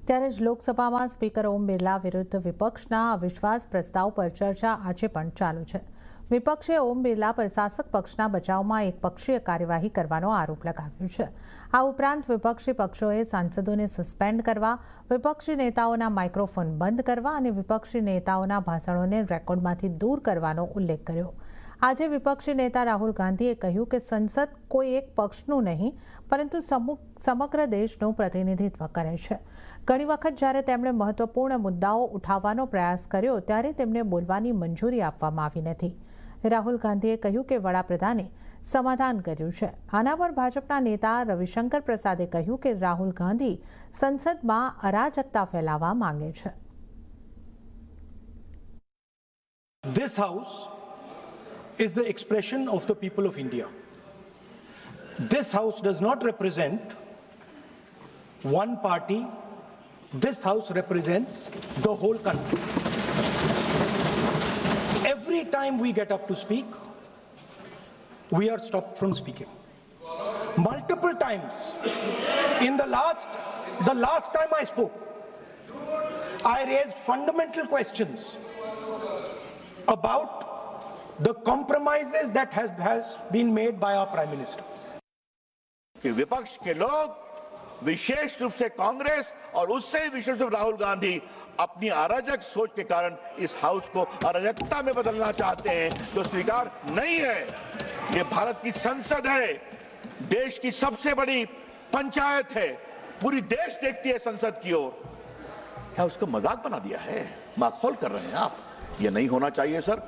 ત્યારે જ લોકસભામાં સ્પીકર ઓમ બિરલા વિરુદ્ધ વિપક્ષના અવિશ્વાસ પ્રસ્તાવ પર ચર્ચા આજે પણ ચાલુ છે। વિપક્ષે ઓમ બિરલા પર શાસક પક્ષના બચાવમાં એકપક્ષીય કાર્યવાહી કરવાનો આરોપ લગાવ્યો છે। આ ઉપરાંત વિપક્ષી પક્ષોએ સાંસદોને સસ્પેન્ડ કરવા, વિપક્ષી નેતાઓના માઇક્રોફોન બંધ કરવા અને વિપક્ષી નેતાઓના ભાષણોને રેકોર્ડમાંથી દૂર કરવાનો ઉલ્લેખ કર્યો। આજે વિપક્ષી નેતા રાહુલ ગાંધીએ કહ્યું કે સંસદ કોઈ એક પક્ષનું નહીં પરંતુ સમગ્ર દેશનું પ્રતિનિધિત્વ કરે છે। ઘણી વખત જ્યારે તેમણે મહત્વપૂર્ણ મુદ્દાઓ ઉઠાવવાનો પ્રયાસ કર્યો ત્યારે તેમને બોલવાની મંજૂરી આપવામાં આવી નથી। રાહુલ ગાંધીએ કહ્યું કે વડાપ્રધાને સમાધાન કર્યું છે। આના પર ભાજપના નેતા રવિશંકર પ્રસાદે કહ્યું કે રાહુલ ગાંધી સંસદમાં અરાજકતા ફેલાવવા માંગે છે। This house is the expression of the people of India. This house does not represent one party. This house represents the whole country. Every time we get up to speak, we are stopped from speaking. Multiple times. The last time I spoke, I raised fundamental questions about the compromises that has been made by our Prime Minister. कि विपक्ष के लोग विशेष रूप से कांग्रेस और उससे विशेष रूप से राहुल गांधी अपनी अराजक सोच के कारण इस हाउस को अराजकता में बदलना चाहते हैं, जो स्वीकार नहीं है। ये भारत की संसद है, देश की सबसे बड़ी पंचायत है, पूरी देश देखती है संसद की ओर। क्या उसको मजाक बना दिया है? माखौल कर रहे हैं आप? ये नहीं होना चाहिए सर।